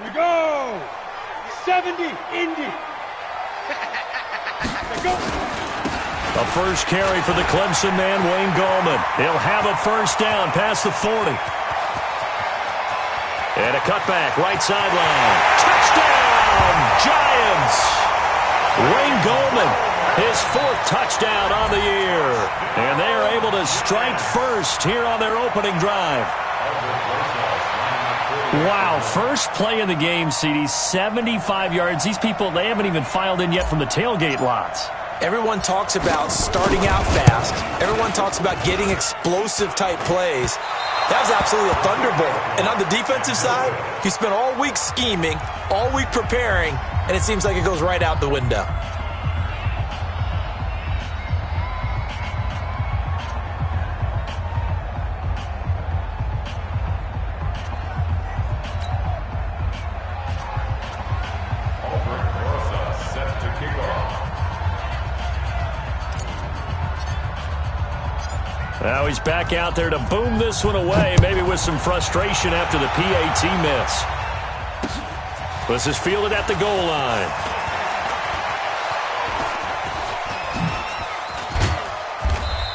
We go. 70, Indy. Go. A first carry for the Clemson man, Wayne Gallman. He'll have a first down past the 40. And a cutback, right sideline. Touchdown, Giants! Wayne Gallman, his 4th touchdown on the year. And they are able to strike first here on their opening drive. Wow, first play in the game, CD, 75 yards. These people, they haven't even filed in yet from the tailgate lots. Everyone talks about starting out fast. Everyone talks about getting explosive-type plays. That was absolutely a thunderbolt. And on the defensive side, he spent all week scheming, all week preparing, and it seems like it goes right out the window. Now he's back out there to boom this one away, maybe with some frustration after the PAT miss. This is fielded at the goal line.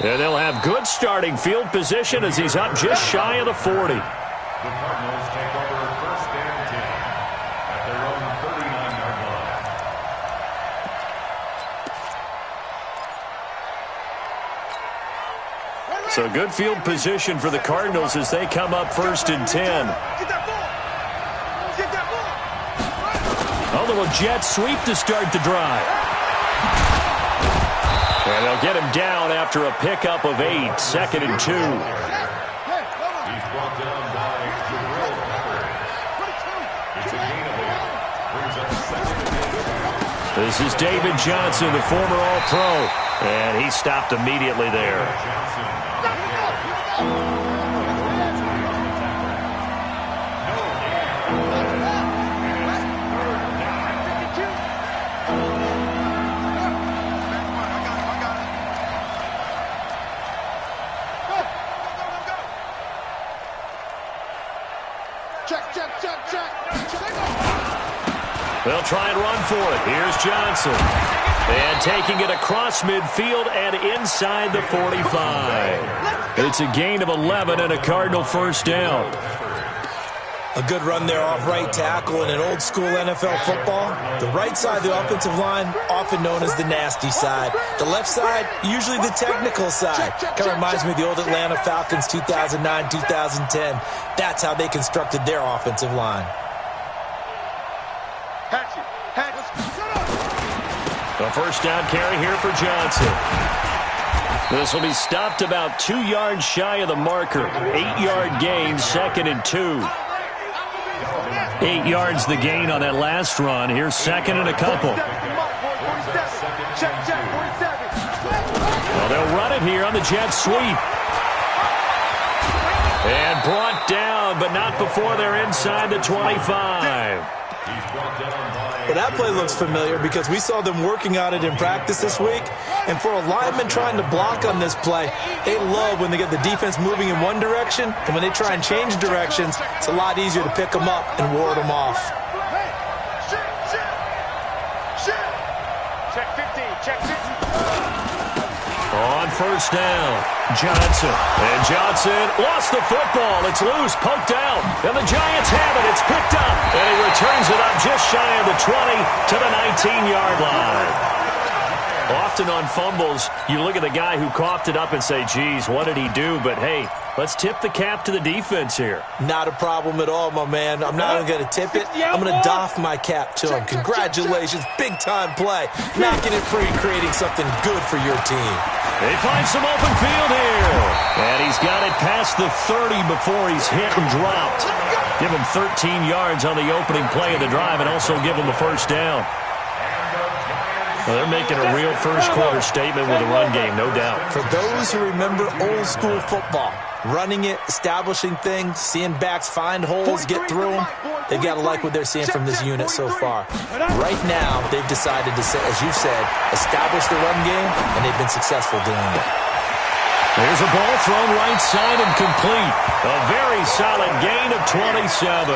And they'll have good starting field position as he's up just shy of the 40. The Cardinals take over 1st and 10 at their own 39-yard line. So good field position for the Cardinals as they come up 1st and 10. A little jet sweep to start the drive. And they'll get him down after a pickup of 8, 2nd and 2. He's brought down by Jabril Peppers. It's a gain of 8. Brings up 2nd and 8. This is David Johnson, the former All-Pro. And he stopped immediately there. They'll try and run for it. Here's Johnson. And taking it across midfield and inside the 45. It's a gain of 11 and a Cardinal first down. A good run there off right tackle in an old-school NFL football. The right side of the offensive line, often known as the nasty side. The left side, usually the technical side. Kind of reminds me of the old Atlanta Falcons 2009-2010. That's how they constructed their offensive line. A first down carry here for Johnson. This will be stopped about 2 yards shy of the marker. 8-yard gain, 2nd and 2. 8 yards the gain on that last run. Here's 2nd and a couple. Well, they'll run it here on the jet sweep. And brought down, but not before they're inside the 25. Well, that play looks familiar because we saw them working on it in practice this week. And for a lineman trying to block on this play, they love when they get the defense moving in one direction. And when they try and change directions, it's a lot easier to pick them up and ward them off. Check 15, check 15. On first down, Johnson. And Johnson lost the football. It's loose, poked out. And the Giants have it. It's picked up. And he returns it up just shy of the 20 to the 19-yard line. Often on fumbles, you look at the guy who coughed it up and say, geez, what did he do? But, hey, let's tip the cap to the defense here. Not a problem at all, my man. I'm not even going to tip it. I'm going to doff my cap to him. Congratulations. Big-time play. Knocking it free, creating something good for your team. They find some open field here. And he's got it past the 30 before he's hit and dropped. Give him 13 yards on the opening play of the drive and also give him the first down. Well, they're making a real first-quarter statement with a run game, no doubt. For those who remember old-school football, running it, establishing things, seeing backs find holes, get through them, they've got to like what they're seeing from this unit so far. Right now, they've decided to, as you said, establish the run game, and they've been successful doing it. There's a ball thrown right side and complete. A very solid gain of 27.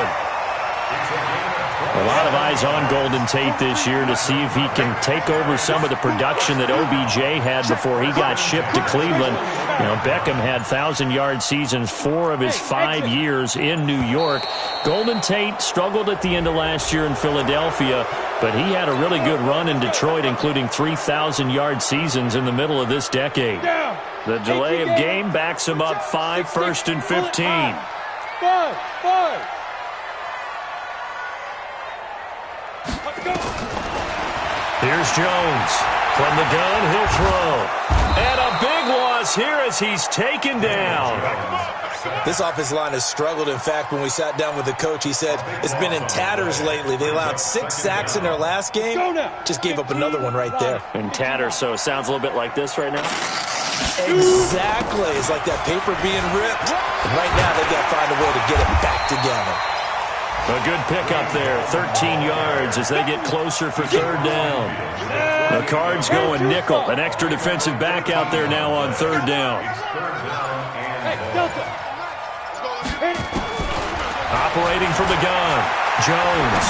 A lot of eyes on Golden Tate this year to see if he can take over some of the production that OBJ had before he got shipped to Cleveland. You know, Beckham had 1,000-yard seasons 4 of his 5 years in New York. Golden Tate struggled at the end of last year in Philadelphia, but he had a really good run in Detroit, including 3,000-yard seasons in the middle of this decade. The delay of game backs him up 5, 1st and 15. 5. Here's Jones. From the gun, he'll throw. And a big loss here as he's taken down. This offensive line has struggled. In fact, when we sat down with the coach, he said it's been in tatters lately. They allowed 6 sacks in their last game. Just gave up another one right there. In tatters, so it sounds a little bit like this right now? Exactly. It's like that paper being ripped. And right now, they've got to find a way to get it back together. A good pickup there, 13 yards as they get closer for 3rd down. The Cards going nickel, an extra defensive back out there now on 3rd down. Operating from the gun, Jones.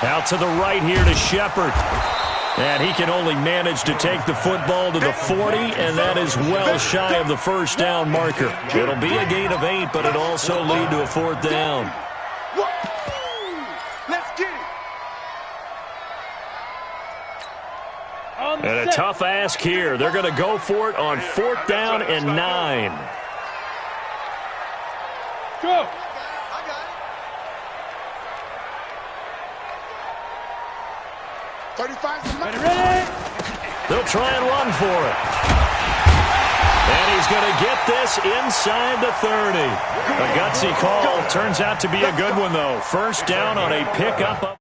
Out to the right here to Shepard. And he can only manage to take the football to the 40, and that is well shy of the 1st down marker. It'll be a gain of 8, but it'll also lead to a 4th down. Let's get it. And a tough ask here. They're going to go for it on 4th down and 9. Go. Ready? They'll try and run for it. And he's going to get this inside the 30. A gutsy call. Turns out to be a good one, though. 1st down on a pickup.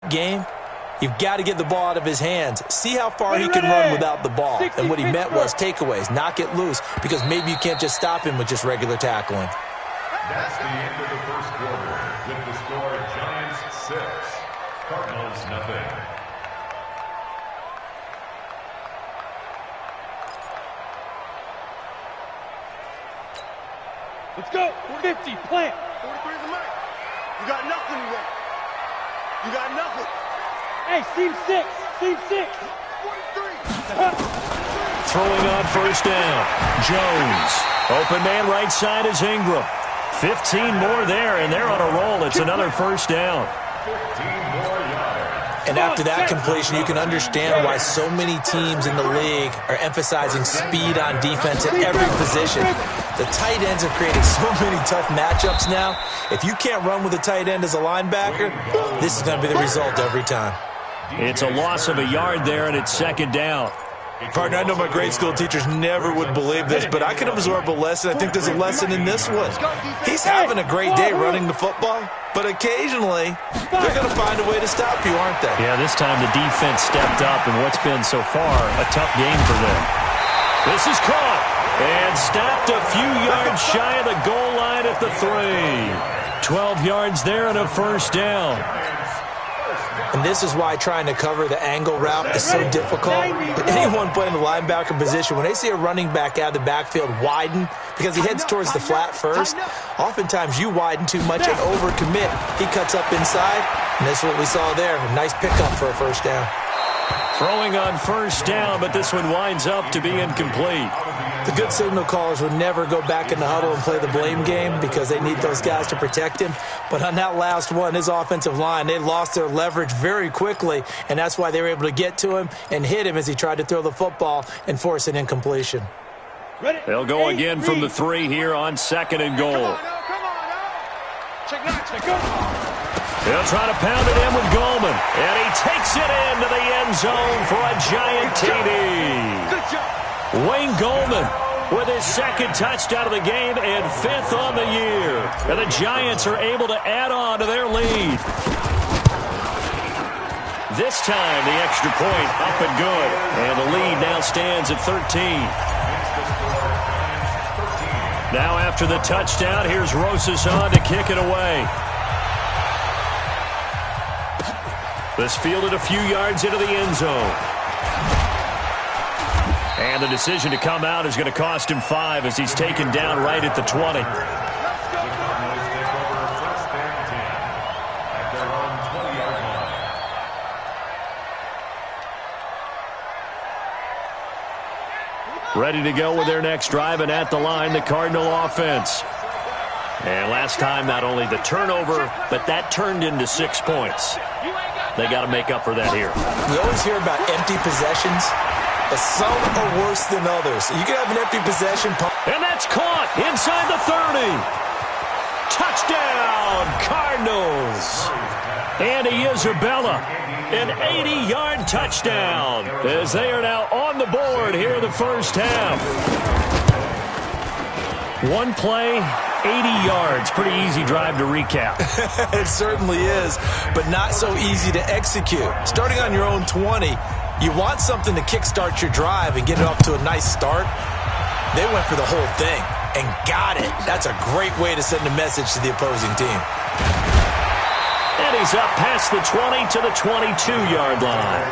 Game. You've got to get the ball out of his hands. See how far he can run without the ball. And what he meant was takeaways, knock it loose, because maybe you can't just stop him with just regular tackling. That's the end of the 1st quarter. With the score, Giants 6, Cardinals nothing. Let's go. 50, plant. 43 the mic. You got nothing there. You got nothing. Hey, seam 6. Seam 6. 43. Throwing on 1st down. Jones. Open man right side is Ingram. 15 more there, and they're on a roll. It's another 1st down. 15 more yards. And after that completion, you can understand why so many teams in the league are emphasizing speed on defense at every position. The tight ends have created so many tough matchups now. If you can't run with a tight end as a linebacker, this is going to be the result every time. It's a loss of a yard there, and it's 2nd down. Partner, I know my grade school teachers never would believe this, but I can absorb a lesson. I think there's a lesson in this one. He's having a great day running the football, but occasionally they're going to find a way to stop you, aren't they? Yeah, this time the defense stepped up in what's been so far a tough game for them. This is caught and stopped a few yards shy of the goal line at the 3. 12 yards there and a 1st down. And this is why trying to cover the angle route is so difficult. Anyone playing the linebacker position, when they see a running back out of the backfield widen because he heads towards the flat first, oftentimes you widen too much and overcommit. He cuts up inside, and that's what we saw there. A nice pickup for a 1st down. Throwing on 1st down, but this one winds up to be incomplete. The good signal callers would never go back in the huddle and play the blame game because they need those guys to protect him. But on that last one, his offensive line, they lost their leverage very quickly, and that's why they were able to get to him and hit him as he tried to throw the football and force an incompletion. They'll go again from the 3 here on 2nd and goal. Come on now. Check now. They'll try to pound it in with Goldman, and he takes it into the end zone for a giant TD. Good job. Wayne Goldman with his 2nd touchdown of the game and 5th on the year. And the Giants are able to add on to their lead. This time the extra point up and good. And the lead now stands at 13. Now after the touchdown, here's Rosas on to kick it away. This fielded a few yards into the end zone. And the decision to come out is going to cost him 5 as he's taken down right at the 20. Ready to go with their next drive, and at the line, the Cardinal offense. And last time, not only the turnover, but that turned into 6 points. They got to make up for that here. We always hear about empty possessions, but some are worse than others. You can have an empty possession. And that's caught inside the 30. Touchdown, Cardinals. Andy Isabella, an 80-yard touchdown, as they are now on the board here in the first half. One play, 80 yards. Pretty easy drive to recap. It certainly is, but not so easy to execute. Starting on your own 20, you want something to kickstart your drive and get it off to a nice start. They went for the whole thing and got it. That's a great way to send a message to the opposing team. And he's up past the 20 to the 22-yard line.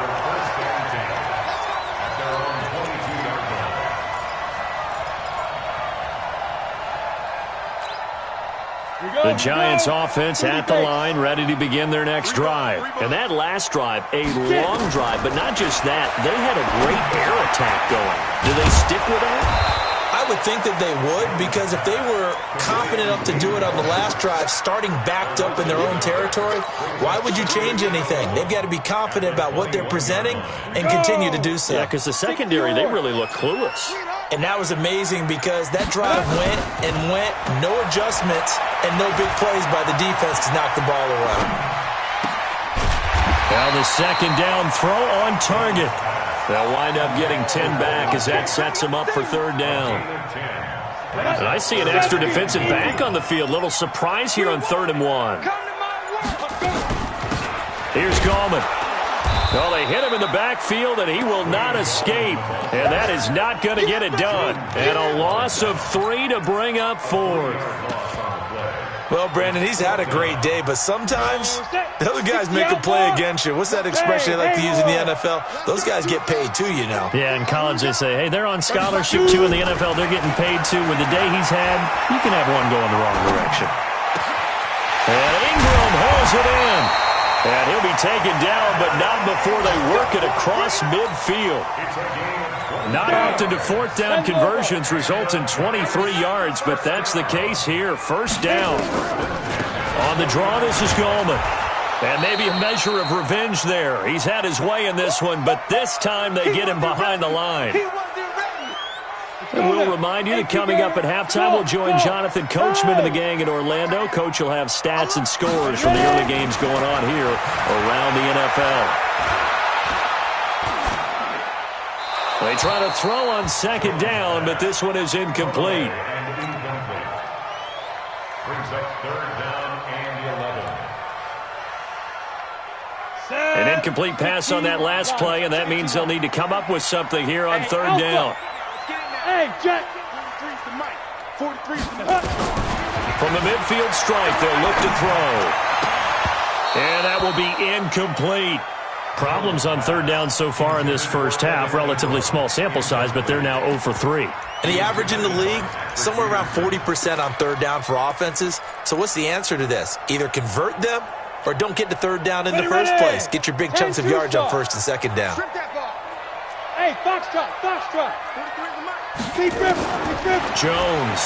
The Giants offense at the line, ready to begin their next drive. And that last drive, a long drive, but not just that. They had a great air attack going. Do they stick with that? I would think that they would, because if they were confident enough to do it on the last drive, starting backed up in their own territory, why would you change anything? They've got to be confident about what they're presenting and continue to do so. Yeah, because the secondary, they really look clueless. And that was amazing because that drive went and went, no adjustments, and no big plays by the defense to knock the ball away. Well, the second down throw on target. They'll wind up getting 10 back as that sets them up for third down. And I see an extra defensive back on the field. Little surprise here on 3rd and 1. Here's Gallman. Well, they hit him in the backfield, and he will not escape. And that is not going to get it done. And a loss of 3 to bring up 4th. Well, Brandon, he's had a great day, but sometimes the other guys make a play against you. What's that expression they like to use in the NFL? Those guys get paid too, you know. Yeah, in college they say, hey, they're on scholarship too. In the NFL, they're getting paid too. With the day he's had, you can have one going the wrong direction. And Ingram holds it in. And he'll be taken down, but not before they work it across midfield. Not often do 4th down conversions result in 23 yards, but that's the case here. First down. On the draw, this is Gallman. And maybe a measure of revenge there. He's had his way in this one, but this time they get him behind the line. And we'll remind you that coming up at halftime, we'll join Jonathan Coachman and the gang in Orlando. Coach will have stats and scores from the early games going on here around the NFL. They try to throw on 2nd down, but this one is incomplete. Brings up 3rd down and 11. An incomplete pass on that last play, and that means they'll need to come up with something here on 3rd down. Hey, Jack. 43's the mic. 43's the mic. From the midfield strike, they'll look to throw. And that will be incomplete. Problems on 3rd down so far in this first half. Relatively small sample size, but they're now 0 for 3. And the average in the league, somewhere around 40% on 3rd down for offenses. So what's the answer to this? Either convert them or don't get to 3rd down in the first place. Get your big chunks of yards on 1st and 2nd down. Hey, Foxtrot, Foxtrot. Keep him. Jones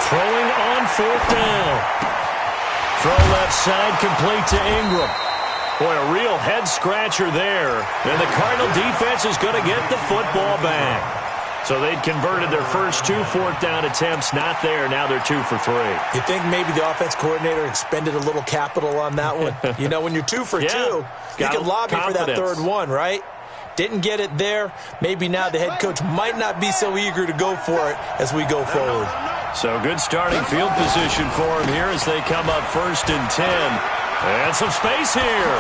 throwing on 4th down. Throw left side complete to Ingram. Boy, a real head-scratcher there. And the Cardinal defense is going to get the football back. So they'd converted their first 2 4th down attempts. Not there. Now they're 2 for 3. You think maybe the offense coordinator expended a little capital on that one? You know, when you're 2 for 2, you can lobby for that 3rd one, right? Didn't get it there. Maybe now the head coach might not be so eager to go for it as we go forward. So good starting field position for him here as they come up 1st and 10. And some space here.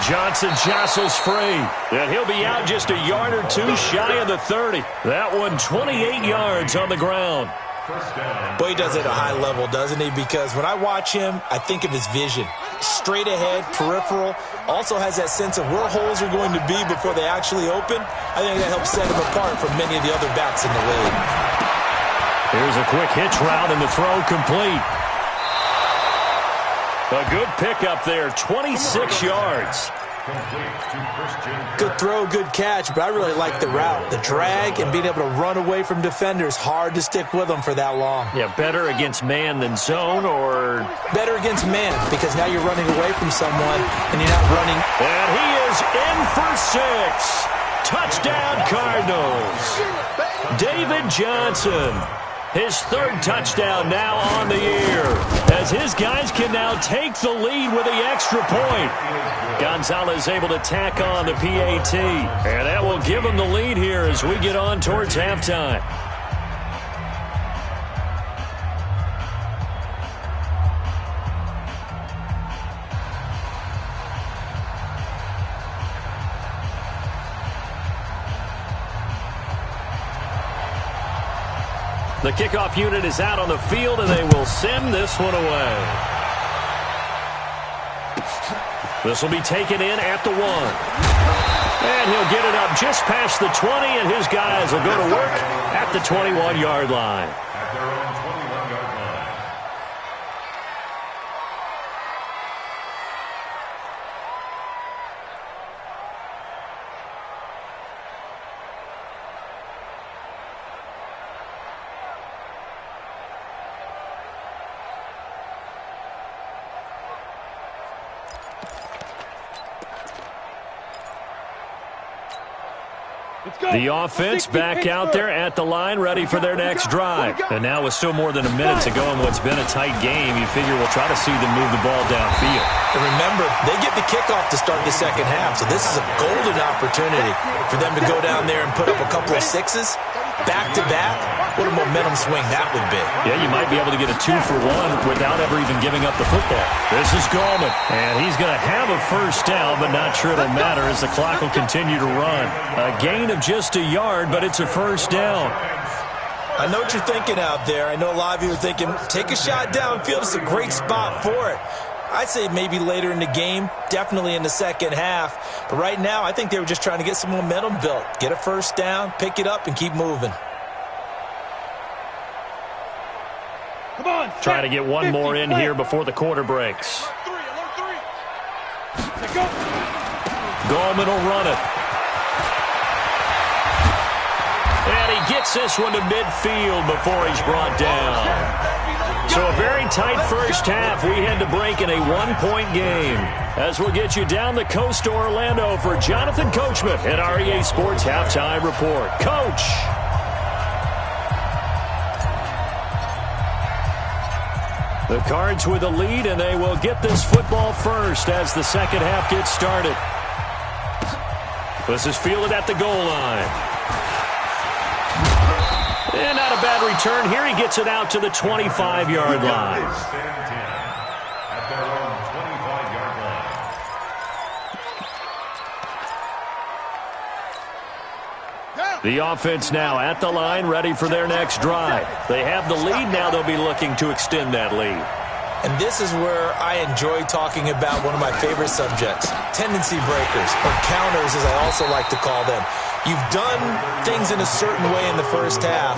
Johnson jostles free. And he'll be out just a yard or 2 shy of the 30. That one 28 yards on the ground. First down. Boy, he does it at a high level, doesn't he? Because when I watch him, I think of his vision. Straight ahead, peripheral, also has that sense of where holes are going to be before they actually open. I think that helps set him apart from many of the other backs in the league. Here's a quick hitch route and the throw complete. A good pickup there, 26 yards. Good throw, good catch, but I really like the route. The drag and being able to run away from defenders, hard to stick with them for that long. Yeah, better against man than zone, or? Better against man, because now you're running away from someone and you're not running. And he is in for 6. Touchdown, Cardinals. David Johnson. His third touchdown now on the year, as his guys can now take the lead with the extra point. Gonzalez able to tack on the PAT, and that will give him the lead here as we get on towards halftime. The kickoff unit is out on the field, and they will send this one away. This will be taken in at the 1. And he'll get it up just past the 20, and his guys will go to work at the 21-yard line. At their own 21-yard line. The offense back out there at the line, ready for their next drive. And now with still more than a minute to go in what's been a tight game, you figure we'll try to see them move the ball downfield. And remember, they get the kickoff to start the second half, so this is a golden opportunity for them to go down there and put up a couple of 6s back-to-back. What a momentum swing that would be. Yeah, you might be able to get a 2-for-1 without ever even giving up the football. This is Gallman, and he's going to have a first down, but not sure it'll matter as the clock will continue to run. A gain of just a yard, but it's a first down. I know what you're thinking out there. I know a lot of you are thinking, take a shot downfield. It's a great spot for it. I'd say maybe later in the game, definitely in the second half. But right now, I think they were just trying to get some momentum built. Get a first down, pick it up, and keep moving. Come on, try to get one more in here before the quarter breaks. Gallman will run it. And he gets this one to midfield before he's brought down. So a very tight first half. We had to break in a one-point game. As we'll get you down the coast to Orlando for Jonathan Coachman at our EA Sports Halftime Report. Coach. The Cards with a lead, and they will get this football first as the second half gets started. This is fielded at the goal line. And not a bad return here. He gets it out to the 25-yard line. At their own 25-yard line. The offense now at the line, ready for their next drive. They have the lead. Now they'll be looking to extend that lead. And this is where I enjoy talking about one of my favorite subjects, tendency breakers, or counters as I also like to call them. You've done things in a certain way in the first half,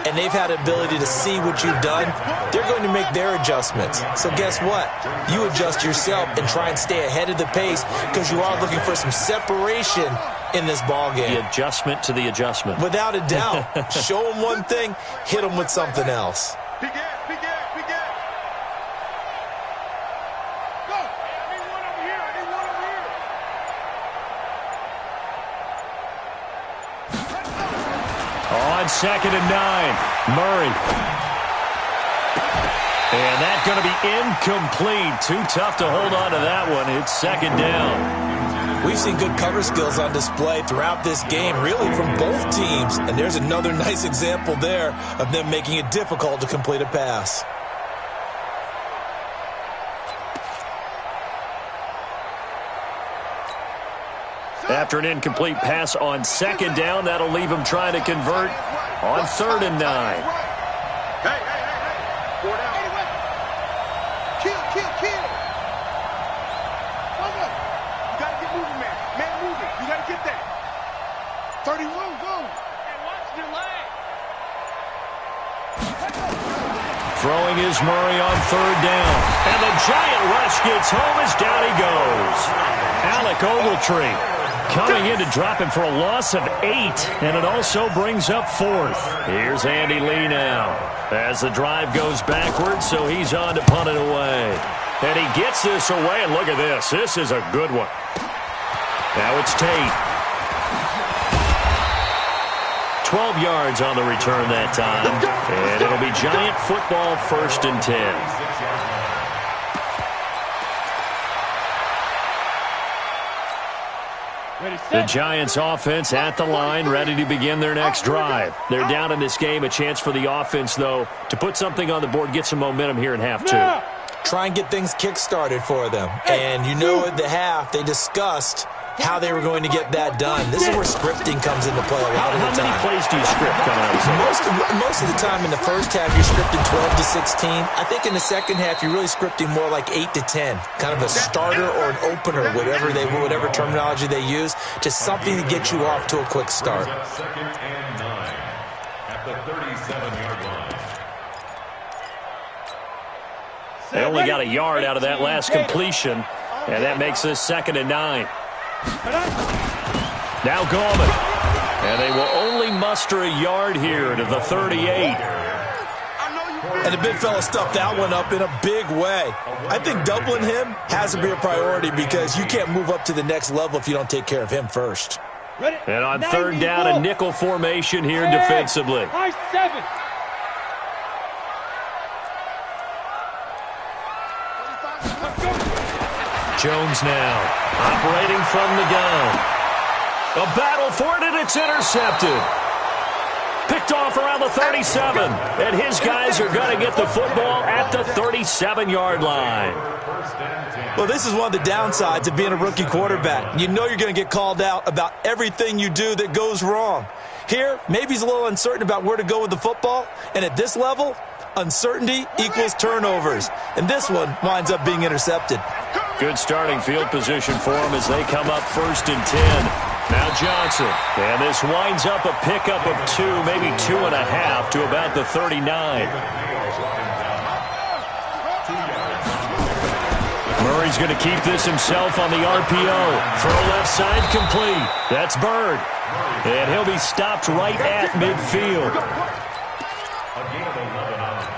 and they've had the ability to see what you've done. They're going to make their adjustments. So guess what? You adjust yourself and try and stay ahead of the pace because you are looking for some separation in this ball game. The adjustment to the adjustment. Without a doubt. Show them one thing, hit them with something else. Second and 9. Murray. And that's going to be incomplete. Too tough to hold on to that one. It's second down. We've seen good cover skills on display throughout this game, really from both teams. And there's another nice example there of them making it difficult to complete a pass. After an incomplete pass on second down, that'll leave him trying to convert on 3rd and 9. Hey, hey, hey, hey. 4 down. Anyway. Kill. Come on. You got to get moving, man. Man moving. You got to get that. 31, go. And watch your leg. Throwing is Murray on 3rd down. And the giant rush gets home as down he goes. Alec Ogletree coming in to drop him for a loss of 8. And it also brings up 4th. Here's Andy Lee now as the drive goes backwards, so he's on to punt it away. And he gets this away, and look at this. This is a good one. Now it's Tate. 12 yards on the return that time. And it'll be Giant football, 1st and 10. The Giants offense at the line, ready to begin their next drive. They're down in this game. A chance for the offense, though, to put something on the board, get some momentum here in half 2. Try and get things kick-started for them. And you know at the half, they discussed how they were going to get that done. This is where scripting comes into play a lot of the time. How many plays do you script coming out of this? Most of the time in the first half, you're scripting 12 to 16. I think in the second half, you're really scripting more like 8 to 10. Kind of a starter or an opener, whatever terminology they use, just something to get you off to a quick start. 2nd and 9 at the 37-yard line. They only got a yard out of that last completion, and that makes this 2nd and 9. Now Gallman. And they will only muster a yard here to the 38. And the big fella stuffed that one up in a big way. I think doubling him has to be a priority because you can't move up to the next level if you don't take care of him first. And on 3rd down, a nickel formation here defensively. High 7. Jones now operating from the gun. A battle for it, and it's intercepted. Picked off around the 37. And his guys are going to get the football at the 37-yard line. Well, this is one of the downsides of being a rookie quarterback. You know you're going to get called out about everything you do that goes wrong. Here, maybe he's a little uncertain about where to go with the football. And at this level, uncertainty equals turnovers. And this one winds up being intercepted. Good starting field position for him as they come up 1st and 10. Now Johnson. And this winds up a pickup of 2, maybe 2.5 to about the 39. Murray's going to keep this himself on the RPO. Throw left side complete. That's Bird. And he'll be stopped right at midfield.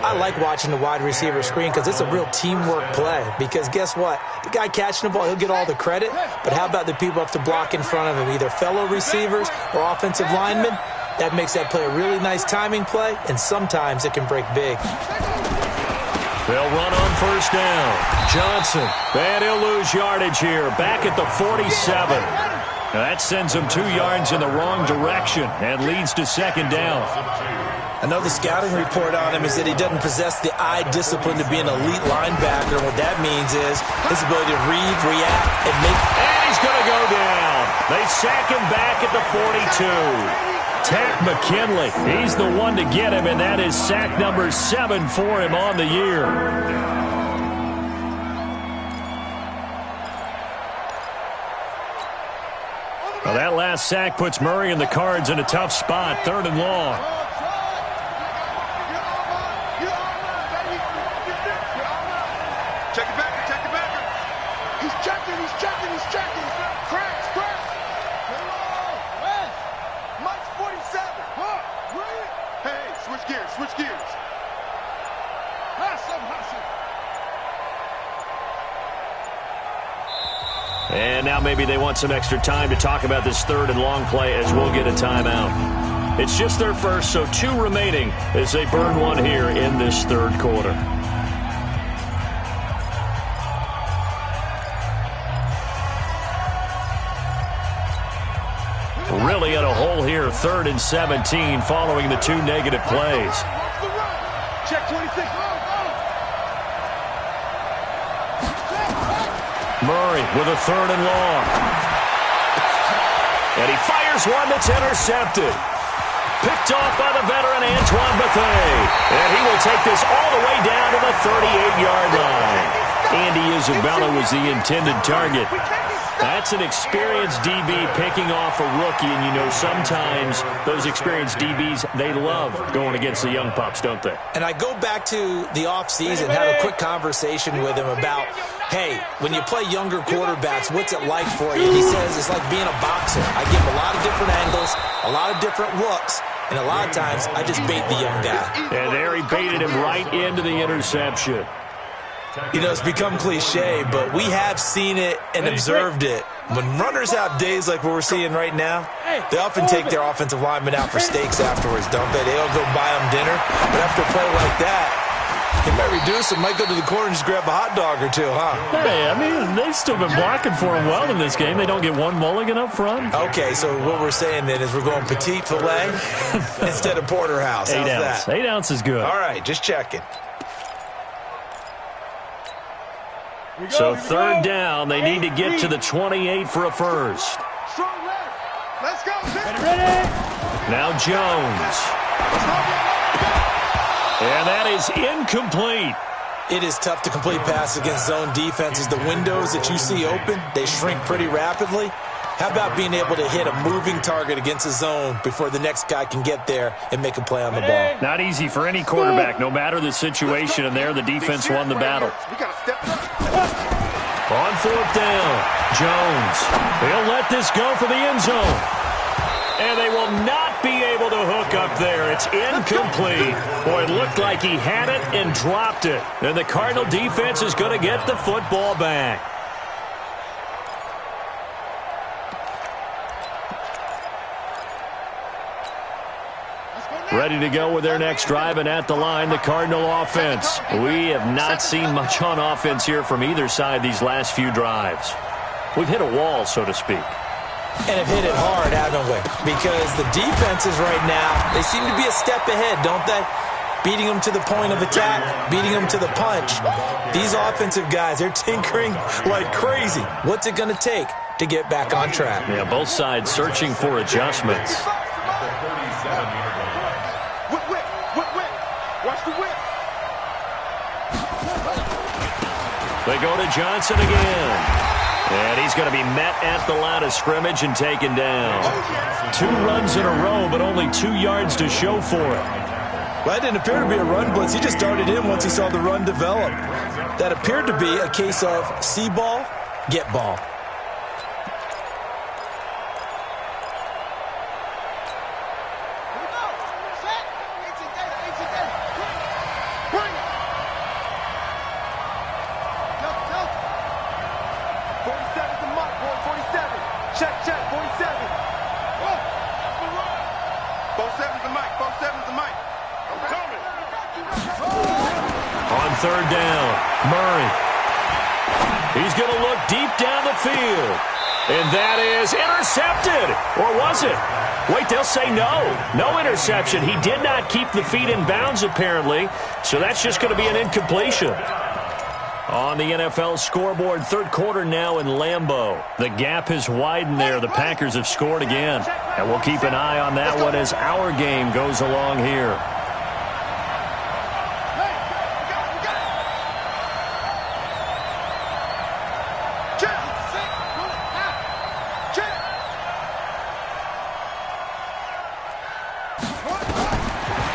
I like watching the wide receiver screen because it's a real teamwork play. Because guess what? The guy catching the ball, he'll get all the credit. But how about the people up to block in front of him, either fellow receivers or offensive linemen? That makes that play a really nice timing play, and sometimes it can break big. They'll run on 1st down. Johnson. And he'll lose yardage here. Back at the 47. Now that sends him 2 yards in the wrong direction and leads to 2nd down. Another scouting report on him is that he doesn't possess the eye discipline to be an elite linebacker. And what that means is his ability to read, react, and make... And he's going to go down. They sack him back at the 42. Tack McKinley. He's the one to get him, and that is sack number 7 for him on the year. Well, that last sack puts Murray and the Cards in a tough spot. 3rd and long. Check it back. He's checking. Cracks. West. Mike's 47. Hey, switch gears. Hustle. And now maybe they want some extra time to talk about this 3rd and long play as we'll get a timeout. It's just their first, so 2 remaining as they burn one here in this 3rd quarter. Really in a hole here, 3rd and 17 following the 2 negative plays. Check 26. Murray with a 3rd and long. And he fires one that's intercepted. Picked off by the veteran Antoine Bethea. And he will take this all the way down to the 38-yard line. Andy Isabella was the intended target. That's an experienced DB picking off a rookie, and you know sometimes those experienced DBs, they love going against the young pups, don't they? And I go back to the offseason, had a quick conversation with him about, hey, when you play younger quarterbacks, what's it like for you? He says it's like being a boxer. I give him a lot of different angles, a lot of different looks, and a lot of times I just bait the young guy. And there he baited him right into the interception. You know, it's become cliche, but we have seen it and observed it. When runners have days like what we're seeing right now, they often take their offensive linemen out for steaks afterwards, don't they? They all go buy them dinner. But after a play like that, he might reduce them, might go to the corner and just grab a hot dog or two, huh? Hey, I mean, they've still been blocking for him well in this game. They don't get one mulligan up front. Okay, so what we're saying then is we're going petite filet instead of porterhouse. How's 8 ounce. that? 8 ounce is good. All right, just checking. So third down, they need to get to the 28 for a first. Let's go. Ready? Now Jones. And that is incomplete. It is tough to complete passes against zone defenses. The windows that you see open, they shrink pretty rapidly. How about being able to hit a moving target against a zone before the next guy can get there and make a play on the ball? Not easy for any quarterback, no matter the situation, and there the defense won the battle. We got to step up. On fourth down, Jones. He'll let this go for the end zone. And they will not be able to hook up there. It's incomplete. Boy, it looked like he had it and dropped it. And the Cardinal defense is going to get the football back. Ready to go with their next drive, and at the line, the Cardinal offense. We have not seen much on offense here from either side these last few drives. We've hit a wall, so to speak. And have hit it hard, haven't we? Because the defenses right now, they seem to be a step ahead, don't they? Beating them to the point of attack, beating them to the punch. These offensive guys, they're tinkering like crazy. What's it going to take to get back on track? Yeah, both sides searching for adjustments. Watch the whip. They go to Johnson again. And he's going to be met at the line of scrimmage and taken down. 2 runs in a row, but only 2 yards to show for it. Well, that didn't appear to be a run blitz. He just darted in once he saw the run develop. That appeared to be a case of see ball, get ball. Third down, Murray. He's going to look deep down the field. And that is intercepted. Or was it? Wait, they'll say no. No interception. He did not keep the feet in bounds, apparently. So that's just going to be an incompletion. On the NFL scoreboard, third quarter now in Lambeau. The gap has widened there. The Packers have scored again. And we'll keep an eye on that one as our game goes along here.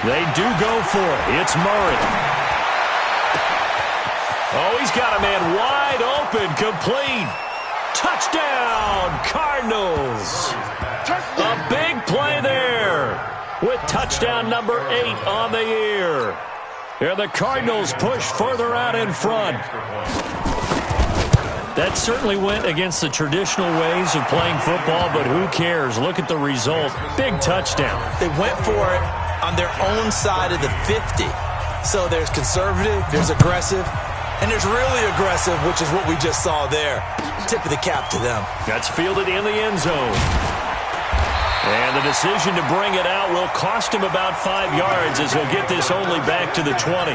They do go for it. It's Murray. Oh, he's got a man wide open, complete. Touchdown, Cardinals. A big play there with touchdown number 8 on the year. And the Cardinals push further out in front. That certainly went against the traditional ways of playing football, but who cares? Look at the result. Big touchdown. They went for it on their own side of the 50. So there's conservative, there's aggressive, and there's really aggressive, which is what we just saw there. Tip of the cap to them. That's fielded in the end zone. And the decision to bring it out will cost him about 5 yards as he'll get this only back to the 20.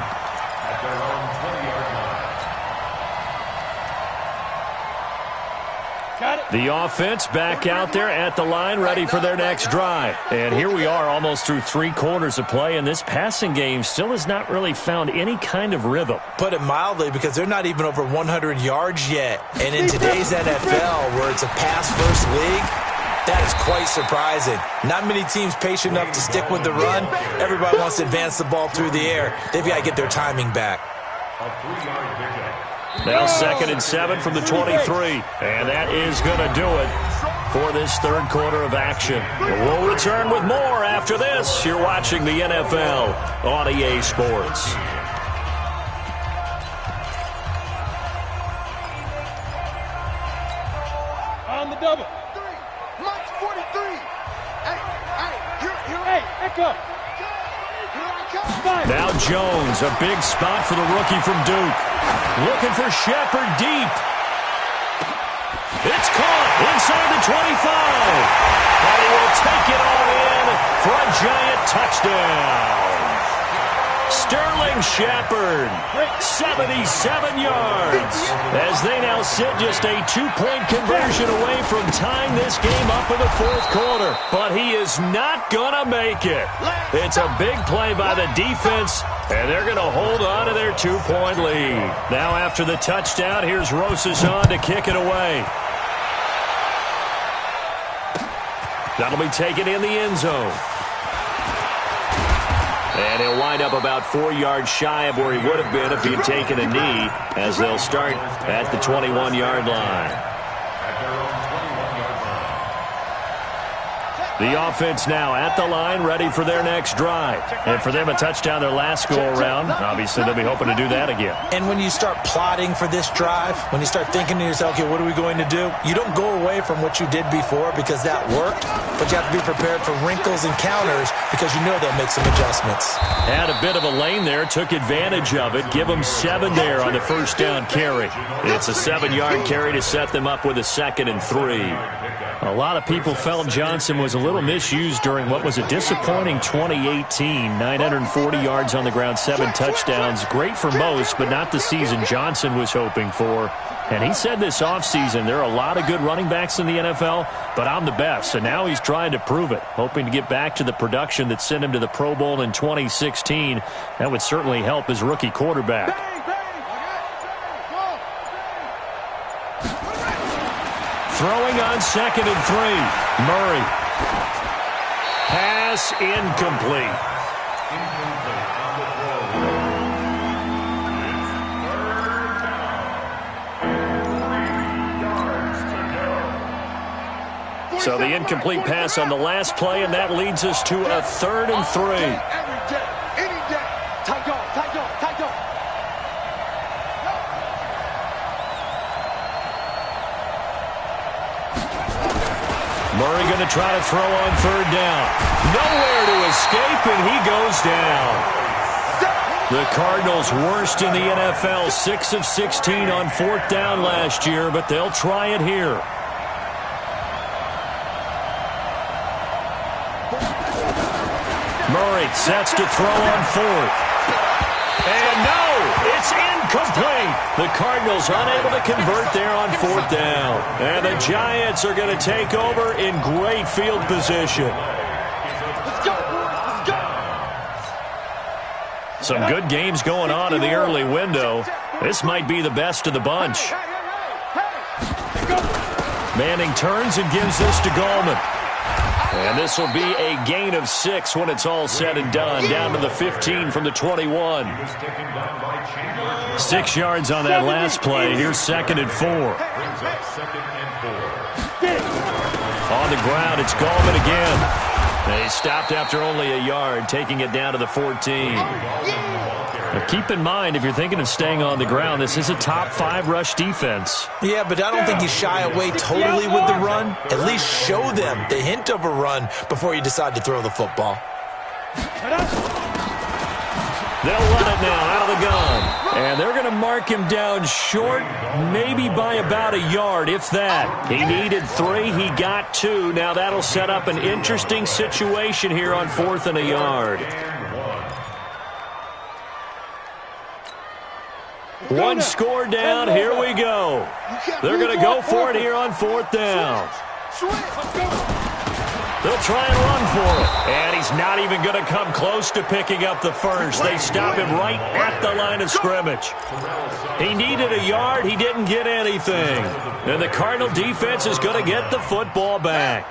Got it. The offense back out there at the line, ready for their next drive. And here we are almost through 3 quarters of play, and this passing game still has not really found any kind of rhythm. Put it mildly, because they're not even over 100 yards yet. And in today's NFL, where it's a pass-first league, that is quite surprising. Not many teams patient enough to stick with the run. Everybody wants to advance the ball through the air. They've got to get their timing back. A 3-yard pickup. Now 2nd and 7 from the 23. And that is going to do it for this third quarter of action. We'll return with more after this. You're watching the NFL on EA Sports. On the double. Mike's 43. Hey, echo. Now Jones, a big spot for the rookie from Duke. Looking for Shepard deep. It's caught inside the 25. And he will take it all in for a giant touchdown. Sterling Shepard, 77 yards, as they now sit just a 2-point conversion away from tying this game up in the fourth quarter. But he is not going to make it. It's a big play by the defense, and they're going to hold on to their 2-point lead. Now after the touchdown, here's Rosas on to kick it away. That'll be taken in the end zone. And he'll wind up about 4 yards shy of where he would have been if he had taken a knee, as they'll start at the 21-yard line. The offense now at the line, ready for their next drive. And for them, a touchdown their last go-around. Obviously, they'll be hoping to do that again. And when you start plotting for this drive, when you start thinking to yourself, okay, what are we going to do? You don't go away from what you did before because that worked, but you have to be prepared for wrinkles and counters because you know they'll make some adjustments. Had a bit of a lane there, took advantage of it. Give them 7 there on the first down carry. It's a 7-yard carry to set them up with a 2nd and 3. A lot of people felt Johnson was a little misused during what was a disappointing 2018. 940 yards on the ground, 7 touchdowns. Great for most, but not the season Johnson was hoping for. And he said this offseason, there are a lot of good running backs in the NFL, but I'm the best. And now he's trying to prove it, hoping to get back to the production that sent him to the Pro Bowl in 2016. That would certainly help his rookie quarterback. Throwing on 2nd and 3. Murray. Pass incomplete. So the incomplete pass on the last play, and that leads us to a 3rd and 3. Every day, any day. Tight dog, tight dog, tight dog. Murray going to try to throw on 3rd down. Nowhere to escape, and he goes down. The Cardinals worst in the NFL, 6 of 16 on 4th down last year, but they'll try it here. Murray sets to throw on 4th. And no, it's incomplete. The Cardinals unable to convert there on 4th down. And the Giants are going to take over in great field position. Let's go, boys, let's go. Some good games going on in the early window. This might be the best of the bunch. Manning turns and gives this to Gallman. And this will be a gain of 6 when it's all said and done. Down to the 15 from the 21. 6 yards on that last play. Here's 2nd and 4. On the ground, it's Gallman again. They stopped after only a yard, taking it down to the 14. Now keep in mind, if you're thinking of staying on the ground, this is a top 5 rush defense. Yeah, but I don't think you shy away totally with the run. At least show them the hint of a run before you decide to throw the football. They'll run it now out of the gun. And they're going to mark him down short, maybe by about a yard, if that. He needed 3, he got 2. Now that'll set up an interesting situation here on 4th and a yard. One score down. Here we go. They're going to go for it here on 4th down. They'll try and run for it. And he's not even going to come close to picking up the first. They stop him right at the line of scrimmage. He needed a yard. He didn't get anything. And the Cardinal defense is going to get the football back.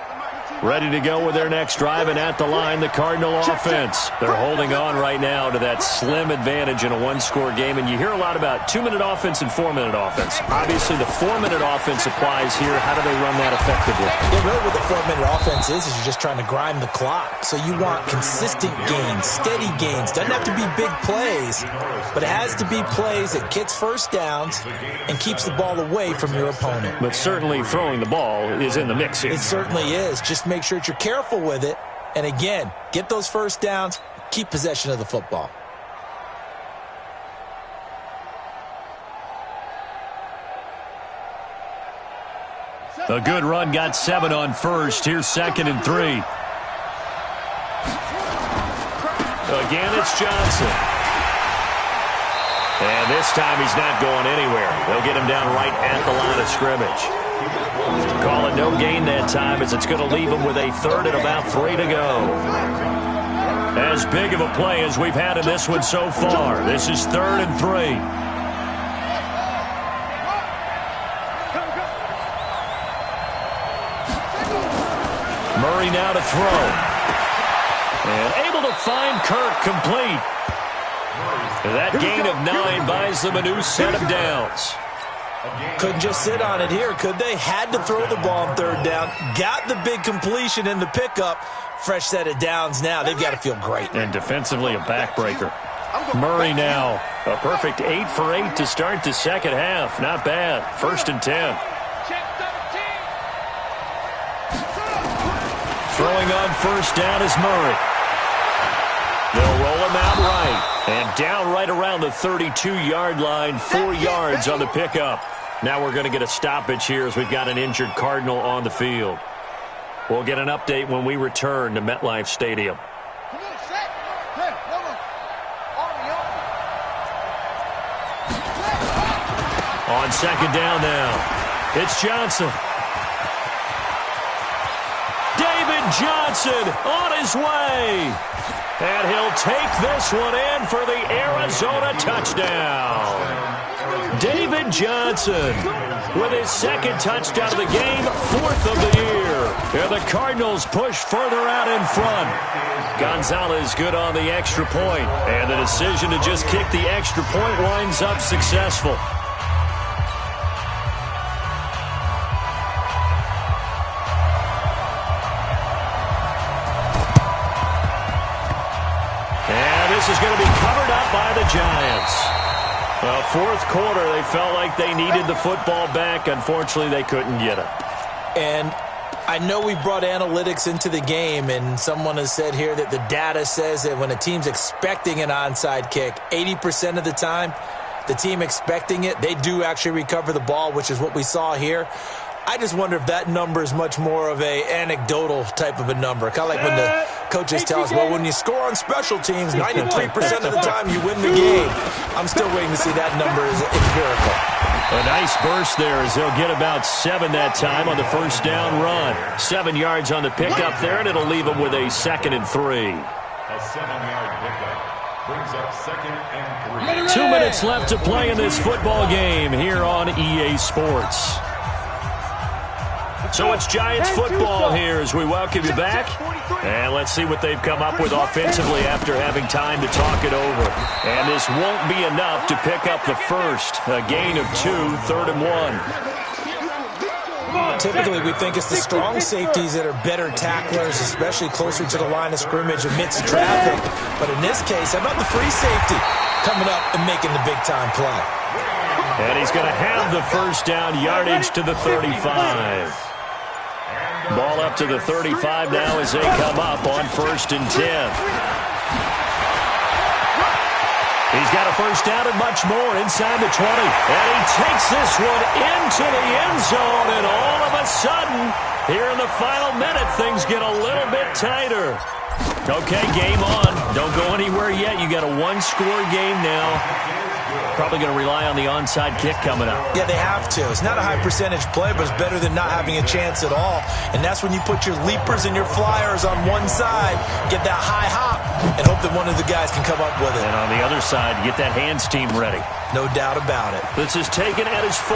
Ready to go with their next drive, and at the line, the Cardinal offense. They're holding on right now to that slim advantage in a one-score game, and you hear a lot about 2-minute offense and 4-minute offense. Obviously, the 4-minute offense applies here. How do they run that effectively? Yeah, really what the 4-minute offense is you're just trying to grind the clock. So you want consistent gains, steady gains. Doesn't have to be big plays, but it has to be plays that gets first downs and keeps the ball away from your opponent. But certainly throwing the ball is in the mix here. It certainly is. Just make sure that you're careful with it. And again, get those first downs, keep possession of the football. A good run got 7 on first. Here's 2nd and 3. Again, it's Johnson. And this time he's not going anywhere. They'll get him down right at the line of scrimmage. Call it no gain that time, as it's going to leave him with a 3rd and about 3 to go. As big of a play as we've had in this one so far. This is 3rd and 3. Murray now to throw. And able to find Kirk complete. That gain of 9 buys them a new set of downs. Couldn't just sit on it here, could they? Had to throw the ball on 3rd down. Got the big completion in the pickup. Fresh set of downs now. They've got to feel great. And defensively, a backbreaker. Murray now. A perfect 8 for 8 to start the second half. Not bad. 1st and 10. Throwing on 1st down is Murray. They'll roll him out right. And down right around the 32-yard line, 4 yards on the pickup. Now we're going to get a stoppage here as we've got an injured Cardinal on the field. We'll get an update when we return to MetLife Stadium. On 2nd down now, it's Johnson. David Johnson on his way. And he'll take this one in for the Arizona touchdown. David Johnson with his 2nd touchdown of the game, 4th of the year. And the Cardinals push further out in front. Gonzalez good on the extra point. And the decision to just kick the extra point winds up successful. This is going to be covered up by the Giants. 4th quarter, they felt like they needed the football back. Unfortunately, they couldn't get it. And I know we brought analytics into the game, and someone has said here that the data says that when a team's expecting an onside kick, 80% of the time, the team expecting it, they do actually recover the ball, which is what we saw here. I just wonder if that number is much more of a anecdotal type of a number. Kind of like when the coaches tell us, well, when you score on special teams, 93% of the time you win the game. I'm still waiting to see that number as empirical. A nice burst there as they'll get about 7 that time on the 1st down run. 7 yards on the pickup there, and it'll leave them with a 2nd and 3. A 7-yard pickup brings up 2nd and 3. 2 minutes left to play in this football game here on EA Sports. So it's Giants football here as we welcome you back. And let's see what they've come up with offensively after having time to talk it over. And this won't be enough to pick up the first. A gain of 2, 3rd and 1. Typically, we think it's the strong safeties that are better tacklers, especially closer to the line of scrimmage amidst traffic. But in this case, how about the free safety coming up and making the big-time play? And he's going to have the 1st down yardage to the 35. Ball up to the 35 now as they come up on 1st and 10. He's got a 1st down and much more inside the 20. And he takes this one into the end zone. And all of a sudden, here in the final minute, things get a little bit tighter. Okay, game on. Don't go anywhere yet. You got a 1-score game now. probably going to rely on the onside kick coming up. Yeah, they have to. It's not a high percentage play, but it's better than not having a chance at all. And that's when you put your leapers and your flyers on one side, get that high hop, and hope that one of the guys can come up with it. And on the other side, get that hands team ready. No doubt about it. This is taken at his 4.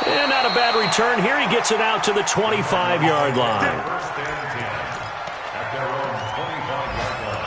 And not a bad return. Here he gets it out to the 25-yard line. First and 10 at their own 25-yard line.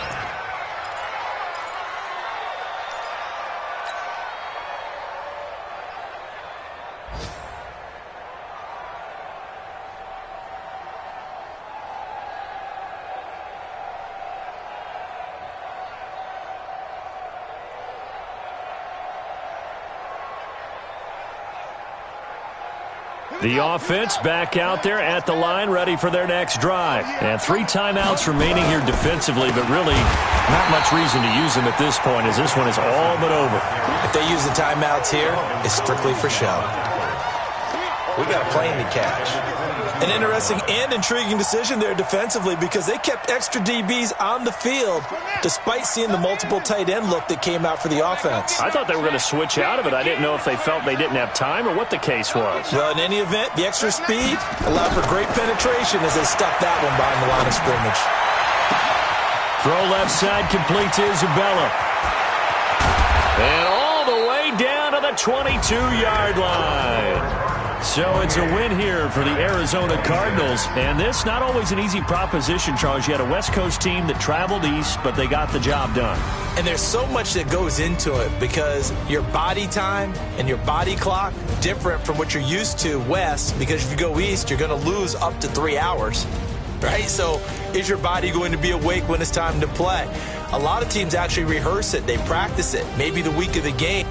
The offense back out there at the line, ready for their next drive. And 3 timeouts remaining here defensively, but really not much reason to use them at this point, as this one is all but over. If they use the timeouts here, it's strictly for show. We got a plane to catch. An interesting and intriguing decision there defensively because they kept extra DBs on the field despite seeing the multiple tight end look that came out for the offense. I thought they were going to switch out of it. I didn't know if they felt they didn't have time or what the case was. Well, in any event, the extra speed allowed for great penetration as they stuffed that one behind the line of scrimmage. Throw left side complete to Isabella. And all the way down to the 22-yard line. So it's a win here for the Arizona Cardinals. And this, not always an easy proposition, Charles. You had a West Coast team that traveled east, but they got the job done. And there's so much that goes into it because your body time and your body clock different from what you're used to west, because if you go east, you're going to lose up to 3 hours, right? So is your body going to be awake when it's time to play? A lot of teams actually rehearse it. They practice it, maybe the week of the game.